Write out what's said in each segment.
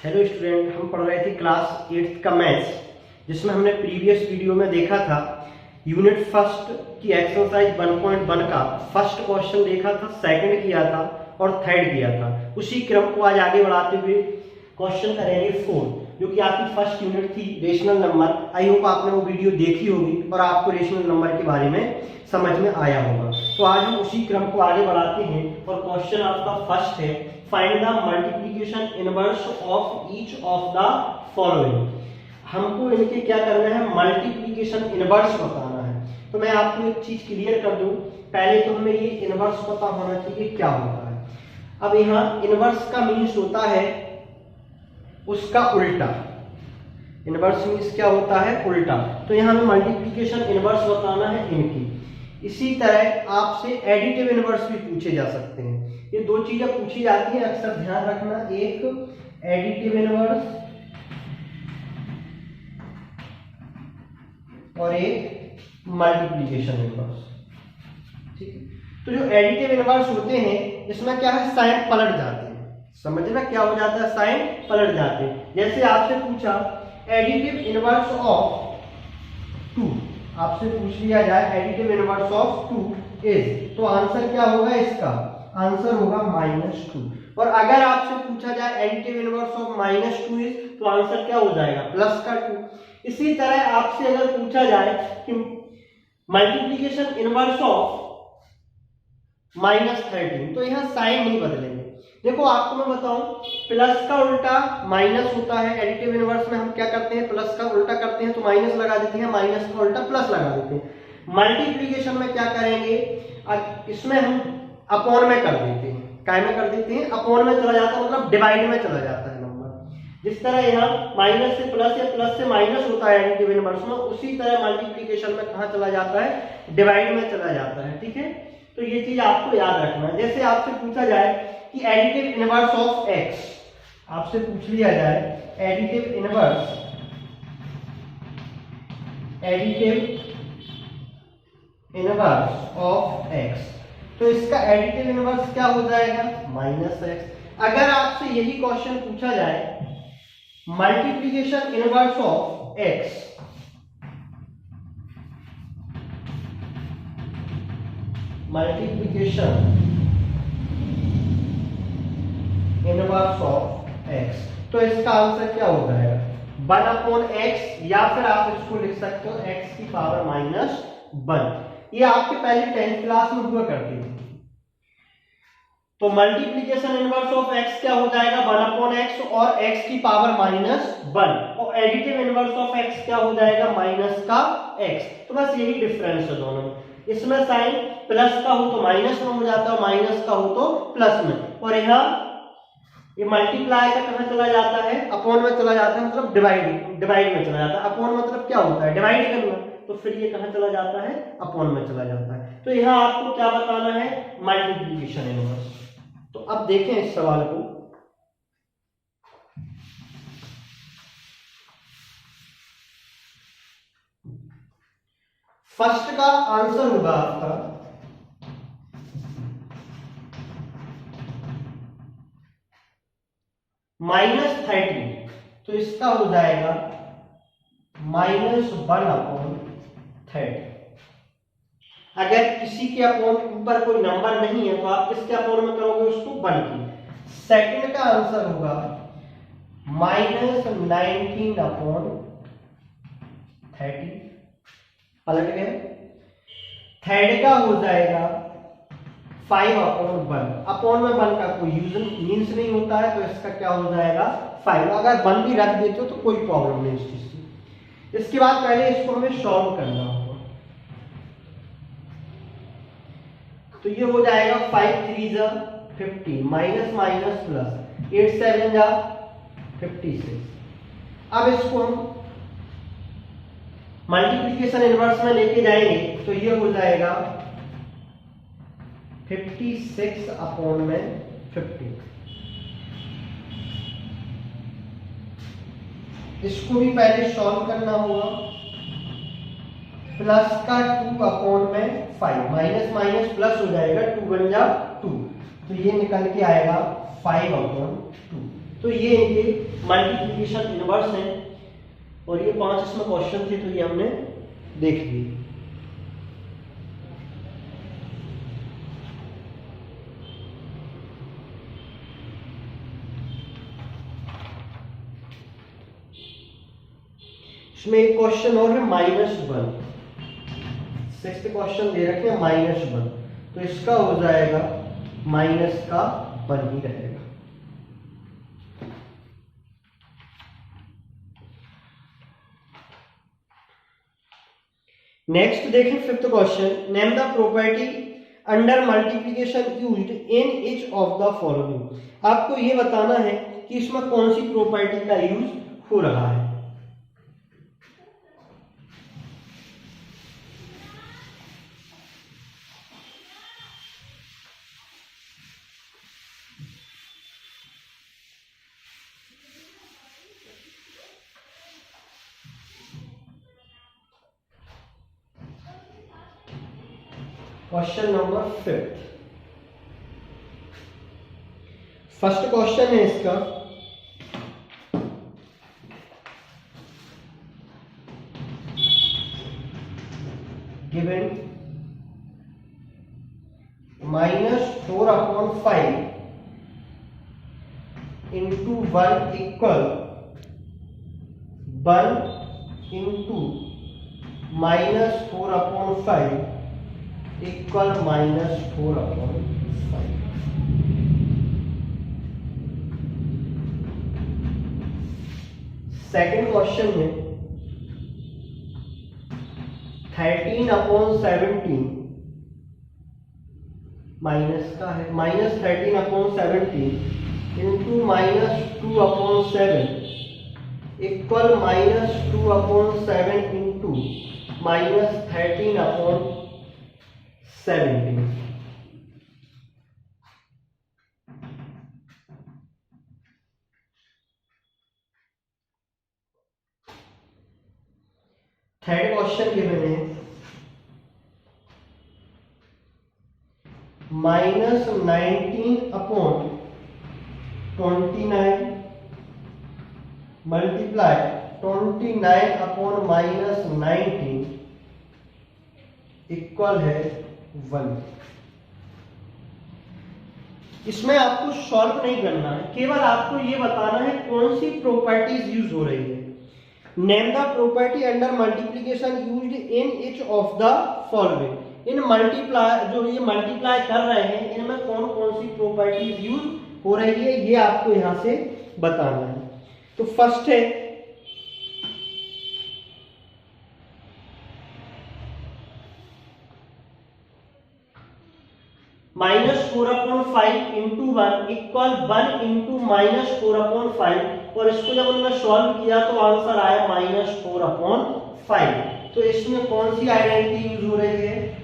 Hello student, हम पढ़ रहे थे क्लास 8th का मैथ्स, जिसमें हमने प्रीवियस वीडियो में देखा था यूनिट फर्स्ट की एक्सरसाइज 1.1 का फर्स्ट क्वेश्चन देखा था, सेकंड किया था और थर्ड किया था। उसी क्रम को आज आगे बढ़ाते हुए क्वेश्चन करेंगे 4, जो कि आपकी फर्स्ट यूनिट थी रेशनल नंबर। आई होप आपने वो वीडियो देखी होगी और आपको रेशनल नंबर के बारे में समझ में आया होगा। तो आज हम उसी क्रम को आगे बढ़ाते हैं और क्वेश्चन आपका फर्स्ट है, find the multiplication inverse of each of the following. हमको इनके क्या करना है, मल्टीप्लिकेशन इनवर्स बताना है। तो मैं आपको एक चीज क्लियर कर दूं, पहले तो हमें ये इनवर्स पता होना चाहिए क्या होता है। अब यहाँ इनवर्स का मीन्स होता है उसका उल्टा। इनवर्स मीन्स क्या होता है, उल्टा। तो यहाँ हमें मल्टीप्लिकेशन इनवर्स बताना है इनकी। इसी तरह आपसे एडिटिव इनवर्स भी पूछे जा सकते हैं। ये दो चीजें पूछी जाती हैं, अक्सर ध्यान रखना, एक एडिटिव इनवर्स और एक मल्टीप्लिकेशन इनवर्स। ठीक है, तो जो एडिटिव इनवर्स होते हैं इसमें क्या है, साइन पलट जाते हैं। समझना क्या हो जाता है, साइन पलट जाते हैं। जैसे आपसे पूछा एडिटिव इनवर्स ऑफ 2, आपसे पूछ लिया जाए एडिटिव इनवर्स ऑफ 2 इज, तो आंसर क्या होगा, इसका आंसर होगा -2। और अगर आपसे पूछा जाए एडिटिव इनवर्स ऑफ -2 इज, तो आंसर क्या हो जाएगा, +2। इसी तरह आपसे अगर पूछा जाए कि मल्टीप्लिकेशन इनवर्स ऑफ -13, तो यहाँ साइन नहीं बदलेंगे। देखो आपको मैं बताऊं, प्लस का उल्टा माइनस होता है। एडिटिव इनवर्स में हम क्या करते हैं, प्लस का उल्टा करते हैं तो माइनस लगा देते हैं, माइनस का उल्टा प्लस लगा देते हैं। मल्टीप्लिकेशन में क्या करेंगे, इसमें हम अपॉन में कर देते हैं। काय में कर देते हैं, अपॉन में चला जाता है, मतलब डिवाइड में चला जाता है नंबर। जिस तरह यहाँ माइनस से प्लस या प्लस से माइनस होता है एडिटिव इनवर्स में, उसी तरह मल्टीप्लिकेशन में कहाँ चला जाता है, डिवाइड में चला जाता है। ठीक है, तो ये चीज आपको याद रखना है। जैसे आपसे पूछा जाए कि एडिटिव इनवर्स ऑफ x, आपसे पूछ लिया जाए एडिटिव इनवर्स ऑफ x, तो इसका एडिटिव इनवर्स क्या हो जाएगा, -x। अगर आपसे यही क्वेश्चन पूछा जाए multiplication inverse of x, multiplication inverse of x, तो इसका आंसर क्या हो जाएगा, 1/x, या फिर आप इसको लिख सकते हो x की पावर -1। ये आपके पहले 10th क्लास में हुआ करती थी। तो मल्टीप्लिकेशन इनवर्स ऑफ x क्या हो जाएगा, 1/x और x की पावर -1, और एडिटिव इनवर्स ऑफ x क्या हो जाएगा, -x। तो बस यही डिफरेंस है दोनों में। इसमें साइन प्लस का हो तो माइनस में हो जाता है, माइनस का हो तो प्लस में। और यहाँ ये मल्टीप्लाई का कहां चला जाता है, अपॉन में चला जाता है, मतलब डिवाइड में चला जाता है। अपॉन मतलब क्या होता है, डिवाइड करना, तो फिर ये कहां चला जाता है, अपॉन में चला जाता है। तो यहाँ आपको क्या बताना है, मल्टीप्लिकेशन इनवर्स। तो अब देखें इस सवाल को। फर्स्ट का आंसर होगा आपका -30, तो इसका हो जाएगा -1/30। अगर किसी के अपॉन ऊपर कोई नंबर नहीं है तो आप किसके अपॉन में करोगे, उसको 1 की। सेकंड का आंसर होगा -19/30, पलट गए। थर्ड का हो जाएगा 5/1, अपॉन में 1 का कोई मीन्स नहीं होता है, तो इसका क्या हो जाएगा 5। अगर 1 भी रख देते हो तो कोई प्रॉब्लम नहीं इस चीज की। इसके बाद पहले इसको हमें सॉल्व करना होगा। तो ये हो जाएगा 5 3 जा 50, माइनस माइनस प्लस, 8 7 जा 56। अब इसको हम मल्टीप्लिकेशन इनवर्स में लेके जाएंगे, तो ये हो जाएगा 56/50। इसको भी पहले सॉल्व करना होगा। प्लस का 2/5, माइनस माइनस प्लस हो जाएगा, 2 1 जा 2, तो ये निकल के आएगा 5/2। तो ये मल्टीप्लिकेशन इनवर्स है और ये 5 इसमें क्वेश्चन थे, तो ये हमने देख लिए। इसमें एक क्वेश्चन और है -1, 6th क्वेश्चन दे रखे हैं -1, तो इसका हो जाएगा माइनस का 1 ही रहेगा। नेक्स्ट देखें 5th question, name the property under multiplication used in each of the following. आपको ये बताना है कि इसमें कौन सी प्रॉपर्टी का यूज हो रहा है। Question number 5th, first question है इसका, given -4/5 into 1 equal 1 into -4/5 equal -4/5। Second question में 13/17 माइनस का है, -13/17 into -2/7 equal -2/7 into -13/17। Third question given है -19/29 मल्टीप्लाई 29/-19 इक्वल है 1। इसमें आपको सॉल्व नहीं करना है, केवल आपको ये बताना है कौन सी प्रॉपर्टीज यूज हो रही है। Name the property under multiplication used in each of the following. In multiply जो ये मल्टीप्लाई कर रहे हैं इनमें कौन कौन सी प्रॉपर्टीज यूज हो रही है ये आपको यहां से बताना है। तो फर्स्ट है -4/5 इंटू 1 इक्वल 1 इंटू -4/5 और इसको जब हमने सॉल्व किया तो आंसर आया -4/5। तो इसमें कौन सी आइडेंटिटी यूज हो रही है?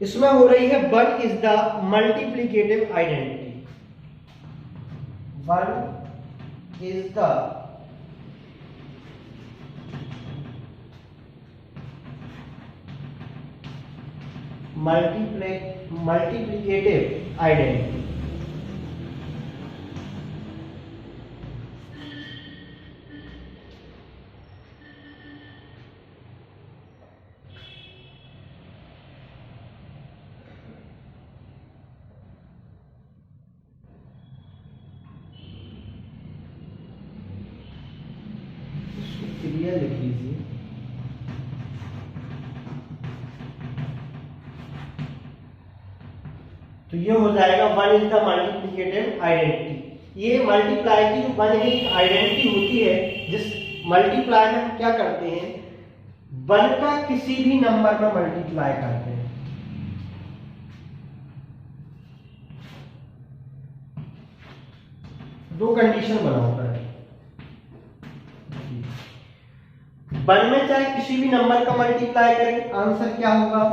इसमें हो रही है 1 is the multiplicative identity. 1 is the multiplicative identity। क्रिया लिख लीजिए। तो ये हो जाएगा 1 इज द मल्टीप्लिकेटिव आइडेंटिटी। ये मल्टीप्लाई की जो 1 है आइडेंटिटी होती है, जिस मल्टीप्लाई में हम क्या करते हैं 1 का किसी भी नंबर में मल्टीप्लाई करते हैं। दो कंडीशन बना होता है, 1 में चाहे किसी भी नंबर का मल्टीप्लाई करें आंसर क्या होगा,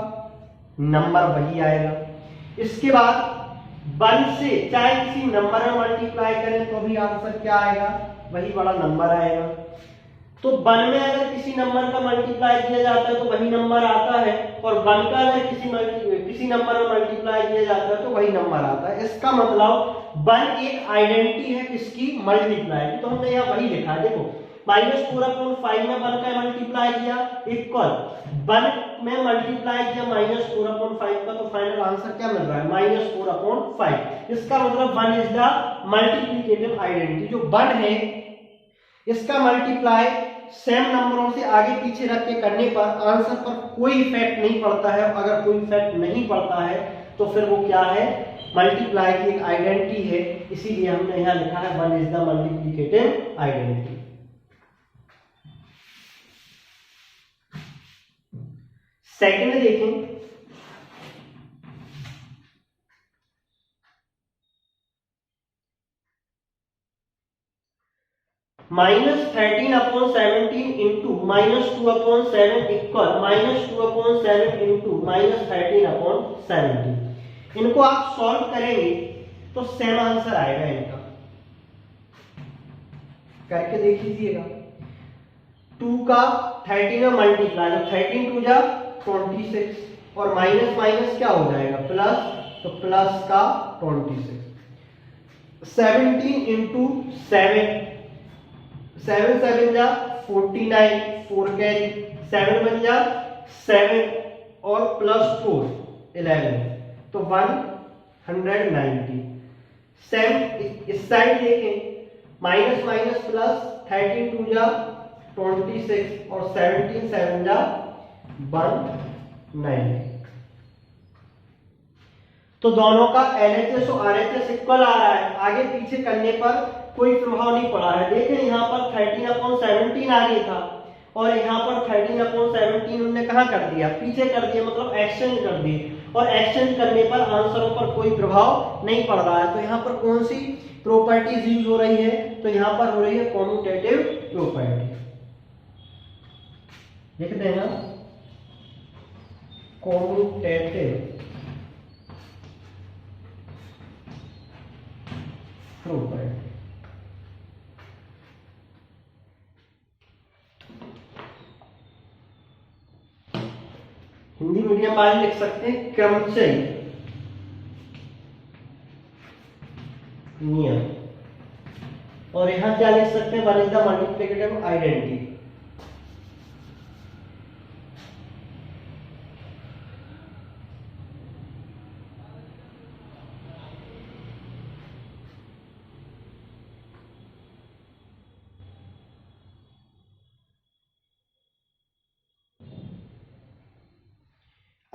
नंबर वही आएगा। इसके बाद 1 से चाहे किसी नंबर में मल्टीप्लाई करें तो भी आंसर क्या आएगा, वही बड़ा नंबर आएगा। तो 1 में अगर किसी नंबर का मल्टीप्लाई किया जाता है तो वही नंबर आता है, और 1 का अगर किसी नंबर में मल्टीप्लाई किया जाता है तो वही नंबर आता है। इसका मतलब 1 एक आइडेंटिटी है किसकी, मल्टीप्लाई की। तो हमने यहाँ वही लिखा है, देखो -4/5 में 1 का मल्टीप्लाई किया इक्वल 1 में मल्टीप्लाई किया -4/5 का, तो फाइनल आंसर क्या मिल रहा है, -4/5। इसका मतलब 1 इज द मल्टीप्लिकेटिव आइडेंटिटी। जो 1 है इसका मल्टीप्लाई सेम नंबरों से आगे पीछे रख के करने पर आंसर पर कोई इफेक्ट नहीं पड़ता है। अगर कोई इफेक्ट नहीं पड़ता है तो फिर वो क्या है, मल्टीप्लाई की एक आइडेंटिटी है। इसीलिए हमने यहाँ लिखा है 1 is the multiplicative identity. Second देखें, -13/17 इंटू -2/7 इक्वल -2/7 इंटू -13/17। इनको आप सॉल्व करेंगे तो सेम आंसर आएगा इनका, करके देख लीजिएगा। 2 का 13 में मल्टीप्लाई, तो 13 2 जा 26, और माइनस माइनस क्या हो जाएगा, प्लस, तो प्लस का 26। 17 इंटू 7, 7 7 जा 49, 4 कैरी, 7 बन जा 7 और प्लस 4 11, तो 190। सेम इस साइड देखें, माइनस माइनस प्लस, 13 2 जा 26 और 17 7 जा 190। तो दोनों का LHS और RHS इक्वल आ रहा है, आगे पीछे करने पर कोई प्रभाव नहीं पड़ा है। देखें यहाँ पर 13/17 आगे था और यहाँ पर 13/17 उन्होंने कहाँ कर दिया, पीछे कर दिया, मतलब एक्सचेंज कर दिए, और एक्सचेंज करने पर आंसरों पर कोई प्रभाव नहीं पड़ रहा है। तो यहाँ पर कौन सी प्रॉपर्टीज यूज हो रही है, तो यहाँ पर हो रही है कॉम्यूटेटिव प्रॉपर्टी। लिख देना कॉम्यूटेटिव प्रॉपर्टी। हिंदी मीडियम वाले लिख सकते हैं क्रमचय नियम, और यहां क्या लिख सकते हैं, one is the multiplicative identity.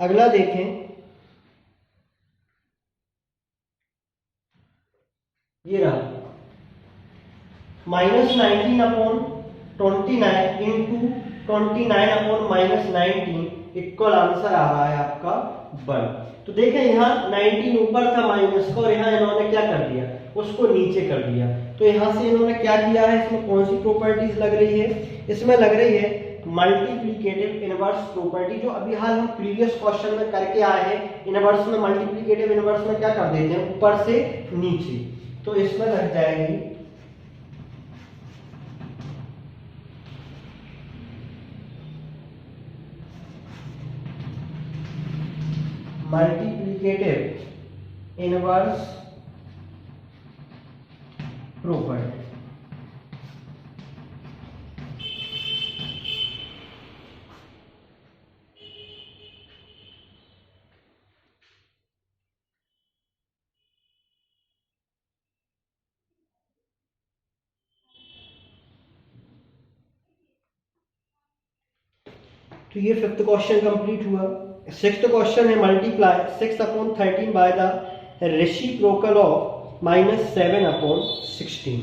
अगला देखें, ये रहा -19/29 इंटू 29/-19 इक्वल आंसर आ रहा है आपका 1। तो देखें यहाँ 19 ऊपर था माइनस का, और यहाँ इन्होंने क्या कर दिया, उसको नीचे कर दिया। तो यहाँ से इन्होंने क्या किया है, इसमें कौन सी प्रॉपर्टीज लग रही है, इसमें लग रही है मल्टीप्लिकेटिव इनवर्स प्रॉपर्टी, जो अभी हाल हम प्रीवियस क्वेश्चन में करके आए हैं। इनवर्स में, मल्टीप्लिकेटिव इनवर्स में क्या कर देते हैं, ऊपर से नीचे, तो इसमें लग जाएगी मल्टीप्लिकेटिव इनवर्स प्रॉपर्टी। तो ये 5th क्वेश्चन कंप्लीट हुआ। 6th क्वेश्चन है multiply 6/13 by the reciprocal of -7/16।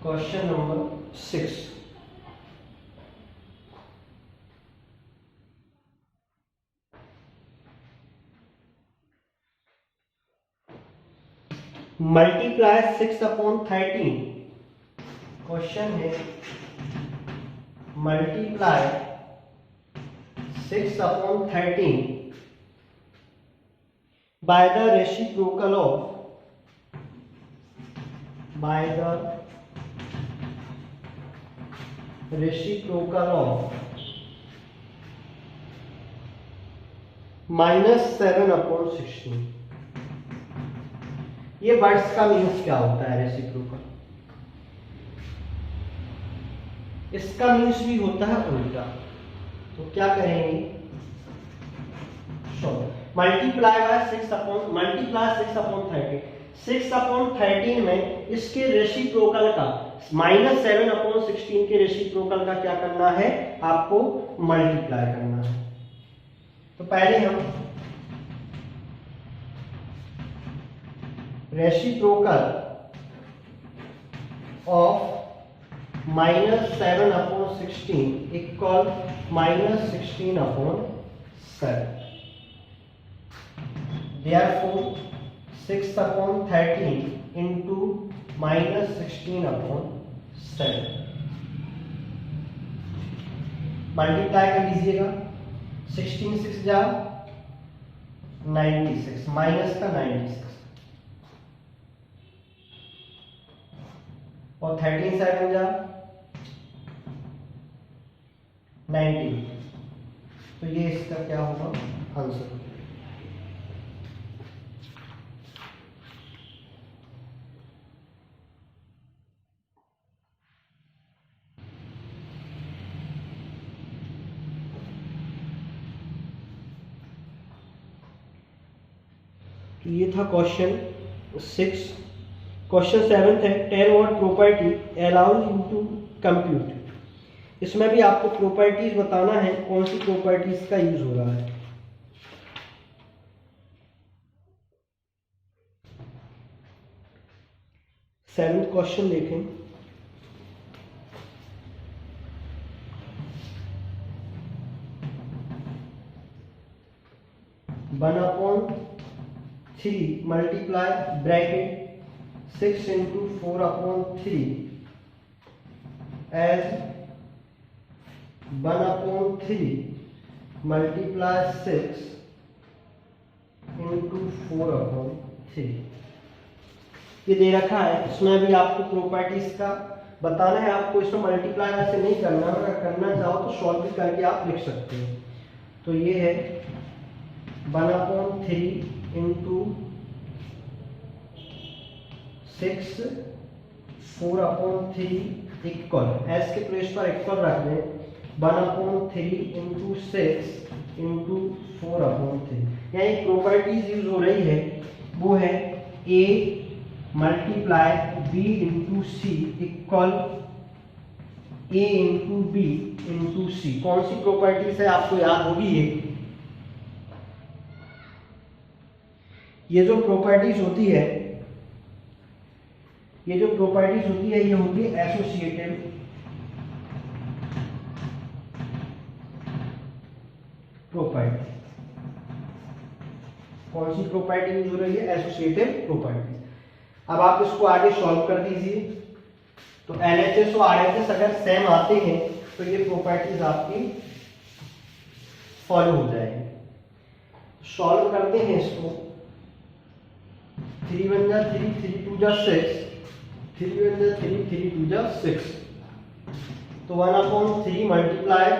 Question number 6, multiply 6/13। Question है multiply 6/13 by the reciprocal of -7/16। ये वर्ड्स का मीन्स क्या होता है रेसिप्रोकल? इसका मीन्स भी होता है उल्टा। तो क्या करेंगे, मल्टीप्लाई 6/13। 6/13 में इसके रेसिप्रोकल का -7/16 के रेसिप्रोकल का क्या करना है, आपको मल्टीप्लाई करना है। तो पहले हम reciprocal of -7/16 equal -16/7। Therefore 6/13 into -16/7 multiply कर लीजिएगा। 16 6 जा 96, माइनस का 96 और 13 7 जा 19। तो ये इसका क्या होगा आंसर। तो ये था क्वेश्चन 6। क्वेश्चन 7 है tell what property allows you to compute. इसमें भी आपको प्रॉपर्टीज बताना है, कौन सी प्रॉपर्टीज का यूज हो रहा है। सेवेंथ क्वेश्चन देखें। One upon 3 multiply bracket 6 into 4/3 as 1/3 multiply 6 into 4/3। ये दे रखा है। इसमें भी आपको प्रॉपर्टीज का बताना है। आपको इसमें मल्टीप्लाई ऐसे नहीं करना, अगर करना चाहो तो सॉल्व भी करके आप लिख सकते हो। तो ये है 1/3 into 6 4/3 इक्वल, एस के प्लेस पर इक्वल रख दें। 1/3 into 6 into 4/3। यहाँ एक प्रॉपर्टीज यूज हो रही है, वो है a multiply b into c equal a into b into c. कौन सी प्रॉपर्टीज है आपको याद होगी। ये जो प्रॉपर्टीज होती है, ये होती है एसोसिएटिव प्रॉपर्टी। कौन सी प्रॉपर्टी यूज हो रही है, एसोसिएटिव प्रॉपर्टी। अब आप इसको आगे सॉल्व कर दीजिए। तो LHS और RHS अगर सेम आते हैं तो ये प्रॉपर्टीज आपकी फॉलो हो जाएगी। सॉल्व करते हैं इसको। 3 1 जा 3, 3 2 जा 6, 3 1 जा 3, 3 2 जा 6। तो 1/3 मल्टीप्लाई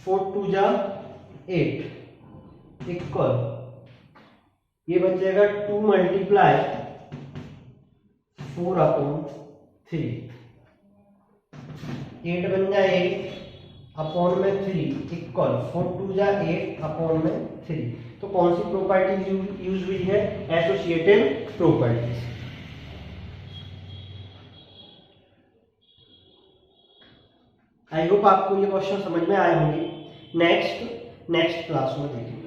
4 2 जा 8 इक्वल, ये बच जाएगा 2 मल्टीप्लाई 4/3। 8 बन जाए 8 अपॉन में 3 इक्वल 4 2 जा 8 अपॉन में 3। तो कौन सी प्रॉपर्टी यूज हुई है, एसोसिएटिव प्रॉपर्टीज। आई होप आपको ये क्वेश्चन समझ में आए होंगे। नेक्स्ट क्लास में देखेंगे।